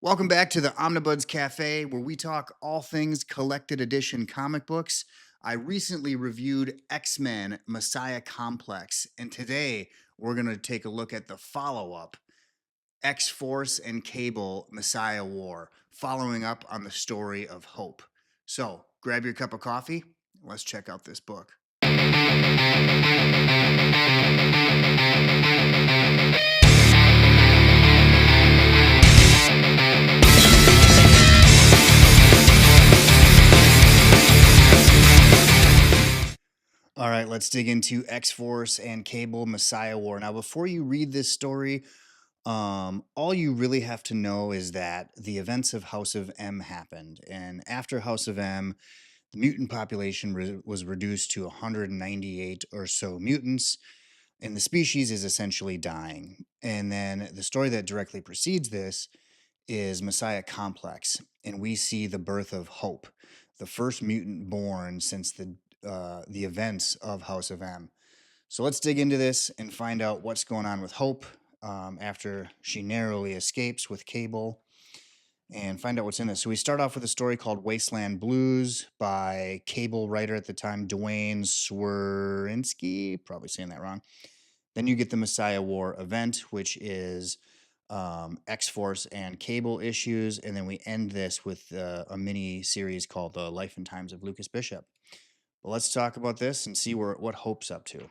Welcome back to the Omnibuds Cafe, where we talk all things collected edition comic books. I recently reviewed X-Men Messiah Complex, and today we're going to take a look at the follow-up, X-Force and Cable Messiah War, following up on the story of Hope. So, grab your cup of coffee. Let's check out this book. All right, let's dig into X-Force and Cable Messiah War. Now, before you read this story, all you really have to know is that the events of House of M happened, and after House of M, the mutant population was reduced to 198 or so mutants, and the species is essentially dying. And then the story that directly precedes this is Messiah Complex, and we see the birth of Hope, the first mutant born since the events of House of M. So let's dig into this and find out what's going on with Hope after she narrowly escapes with Cable and find out what's in this. So we start off with a story called Wasteland Blues by Cable writer at the time, Dwayne Swerinsky, probably saying that wrong. Then you get the Messiah War event, which is X-Force and Cable issues. And then we end this with a mini series called The Life and Times of Lucas Bishop. Well, let's talk about this and see what Hope's up to.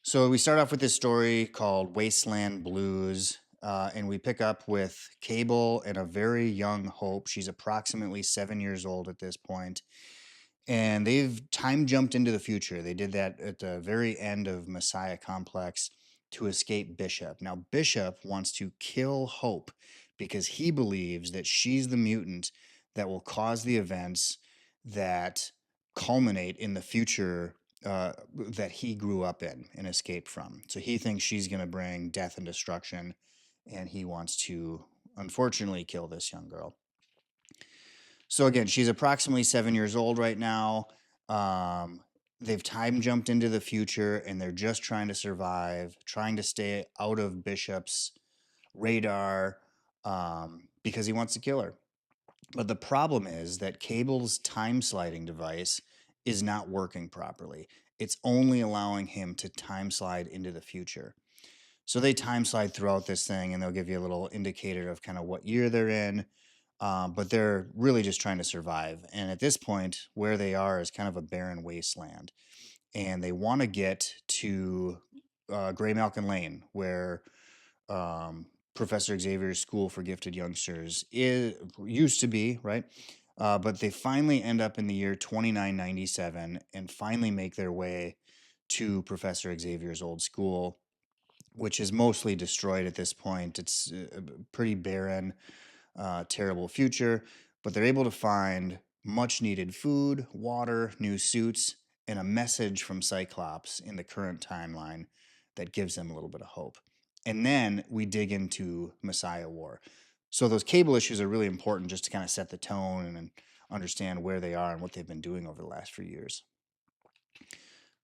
So we start off with this story called Wasteland Blues, and we pick up with Cable and a very young Hope. She's approximately 7 years old at this point, and they've time jumped into the future. They did that at the very end of Messiah Complex to escape Bishop. Now, Bishop wants to kill Hope because he believes that she's the mutant that will cause the events that culminate in the future that he grew up in and escaped from. So he thinks she's going to bring death and destruction, and he wants to, unfortunately, kill this young girl. So again, she's approximately 7 years old right now. They've time jumped into the future, and they're just trying to survive, trying to stay out of Bishop's radar because he wants to kill her. But the problem is that Cable's time sliding device is not working properly. It's only allowing him to time slide into the future. So they time slide throughout this thing, and they'll give you a little indicator of kind of what year they're in. But they're really just trying to survive. And at this point, where they are is kind of a barren wasteland. And they want to get to Gray Malkin Lane, where Professor Xavier's School for Gifted Youngsters used to be, right? But they finally end up in the year 2997 and finally make their way to Professor Xavier's old school, which is mostly destroyed at this point. It's a pretty barren, terrible future, but they're able to find much needed food, water, new suits, and a message from Cyclops in the current timeline that gives them a little bit of hope. And then we dig into Messiah War. So those Cable issues are really important just to kind of set the tone and understand where they are and what they've been doing over the last few years.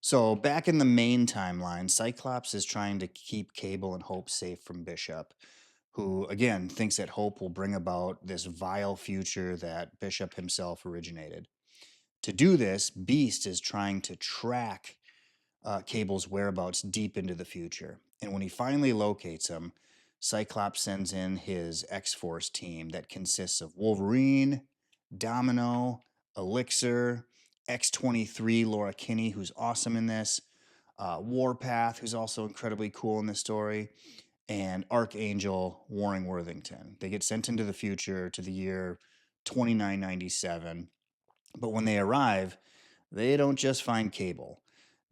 So back in the main timeline, Cyclops is trying to keep Cable and Hope safe from Bishop, who again thinks that Hope will bring about this vile future that Bishop himself originated. To do this, Beast is trying to track Cable's whereabouts deep into the future. And when he finally locates him, Cyclops sends in his X-Force team that consists of Wolverine, Domino, Elixir, X-23 Laura Kinney, who's awesome in this, Warpath, who's also incredibly cool in this story, and Archangel Warring Worthington. They get sent into the future to the year 2997. But when they arrive, they don't just find Cable.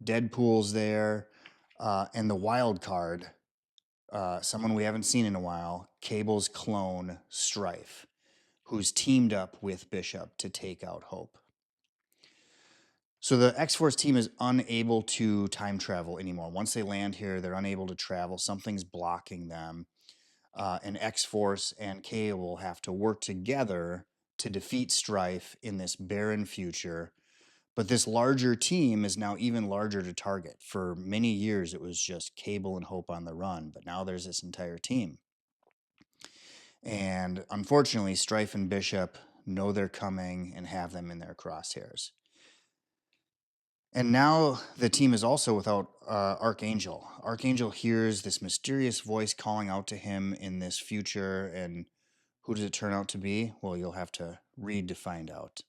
Deadpool's there, and the wild card, someone we haven't seen in a while, Cable's clone, Stryfe, who's teamed up with Bishop to take out Hope. So the X-Force team is unable to time travel anymore. Once they land here, they're unable to travel. Something's blocking them. And X-Force and Cable have to work together to defeat Stryfe in this barren future. But this larger team is now even larger to target. For many years, it was just Cable and Hope on the run, but now there's this entire team. And unfortunately, Stryfe and Bishop know they're coming and have them in their crosshairs. And now the team is also without Archangel. Archangel hears this mysterious voice calling out to him in this future, and who does it turn out to be? Well, you'll have to read to find out.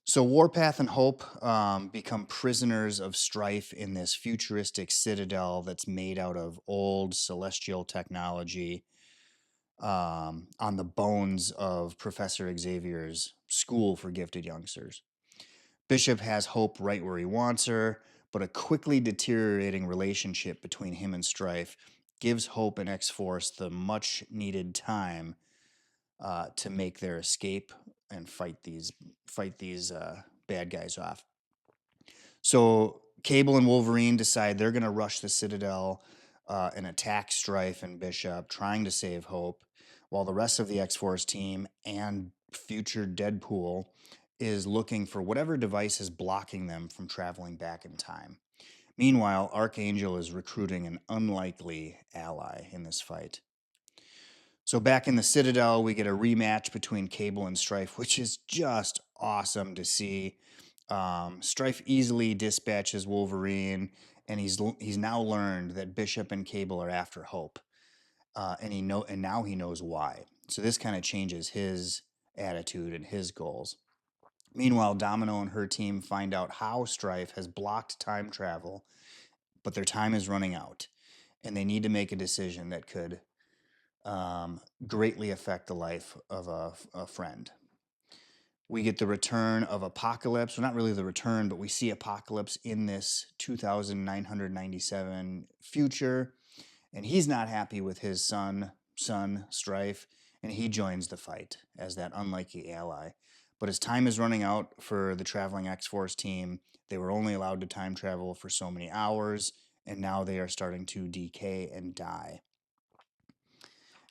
So Warpath and Hope become prisoners of Stryfe in this futuristic citadel that's made out of old celestial technology on the bones of Professor Xavier's school for gifted youngsters. Bishop has Hope right where he wants her, but a quickly deteriorating relationship between him and Stryfe gives Hope and X-Force the much needed time to make their escape and fight these bad guys off. So Cable and Wolverine decide they're going to rush the Citadel and attack Stryfe and Bishop, trying to save Hope, while the rest of the X-Force team and future Deadpool is looking for whatever device is blocking them from traveling back in time. Meanwhile, Archangel is recruiting an unlikely ally in this fight. So back in the Citadel, we get a rematch between Cable and Stryfe, which is just awesome to see. Stryfe easily dispatches Wolverine, and he's now learned that Bishop and Cable are after Hope, and now he knows why. So this kind of changes his attitude and his goals. Meanwhile, Domino and her team find out how Stryfe has blocked time travel, but their time is running out, and they need to make a decision that could greatly affect the life of a friend. We get the return of Apocalypse. Well, not really the return, but we see Apocalypse in this 2997 future, and he's not happy with his son, Stryfe, and he joins the fight as that unlikely ally. But his time is running out for the traveling X-Force team. They were only allowed to time travel for so many hours, and now they are starting to decay and die.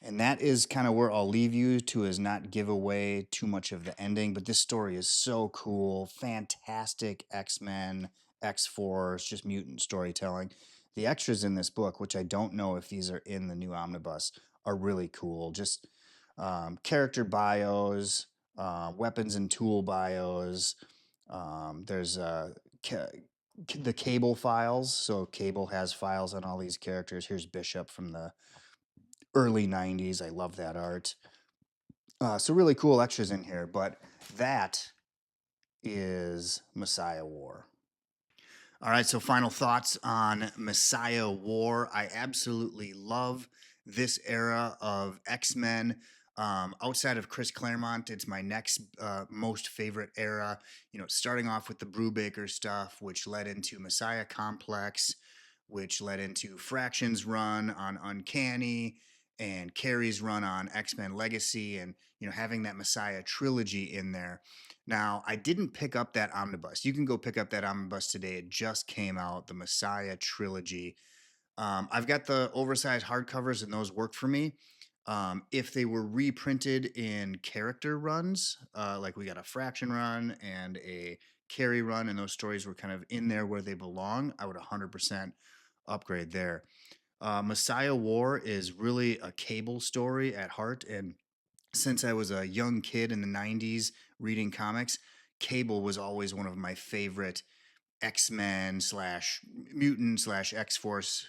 And that is kind of where I'll leave you to, is not give away too much of the ending. But this story is so cool. Fantastic X-Men, X-Force, just mutant storytelling. The extras in this book, which I don't know if these are in the new omnibus, are really cool. Just character bios, weapons and tool bios. There's the Cable files. So Cable has files on all these characters. Here's Bishop from the early 90s. I love that art. So really cool extras in here, but that is Messiah War. All right, so final thoughts on Messiah War. I absolutely love this era of X-Men. Outside of Chris Claremont, it's my next most favorite era. You know, starting off with the Brubaker stuff, which led into Messiah Complex, which led into Fraction's run on Uncanny, and Carey's run on X-Men Legacy, and having that Messiah trilogy in there. Now, I didn't pick up that omnibus. You can go pick up that omnibus today. It just came out, the Messiah Trilogy. I've got the oversized hardcovers, and those work for me. If they were reprinted in character runs, like we got a Fraction run and a Carey run, and those stories were kind of in there where they belong, I would 100% upgrade there. Messiah War is really a Cable story at heart, and since I was a young kid in the 90s reading comics, Cable was always one of my favorite X-Men slash mutant slash X-Force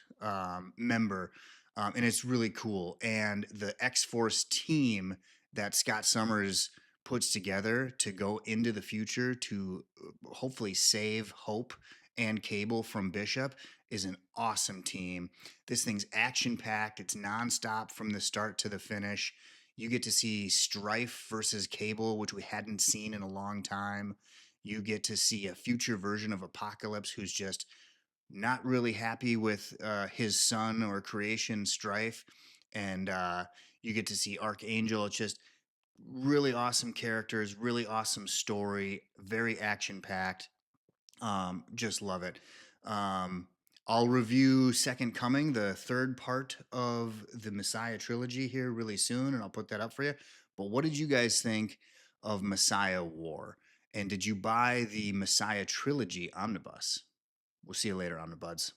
member. And it's really cool. And the X-Force team that Scott Summers puts together to go into the future to hopefully save Hope and Cable from Bishop is an awesome team. This thing's action-packed. It's nonstop from the start to the finish. You get to see Stryfe versus Cable, which we hadn't seen in a long time. You get to see a future version of Apocalypse who's just not really happy with his son or creation, Stryfe. And you get to see Archangel. It's just really awesome characters, really awesome story, very action packed. Just love it. Um, I'll review Second Coming, the third part of the Messiah trilogy, here really soon, and I'll put that up for you. But what did you guys think of Messiah War? And did you buy the Messiah trilogy omnibus? We'll see you later, Omnibuds.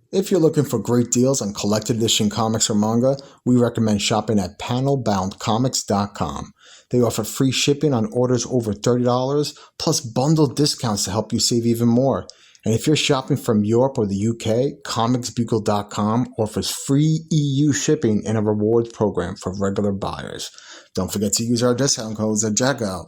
If you're looking for great deals on collected edition comics or manga, we recommend shopping at panelboundcomics.com. They offer free shipping on orders over $30, plus bundled discounts to help you save even more. And if you're shopping from Europe or the UK, comicsbugle.com offers free EU shipping and a rewards program for regular buyers. Don't forget to use our discount codes at checkout.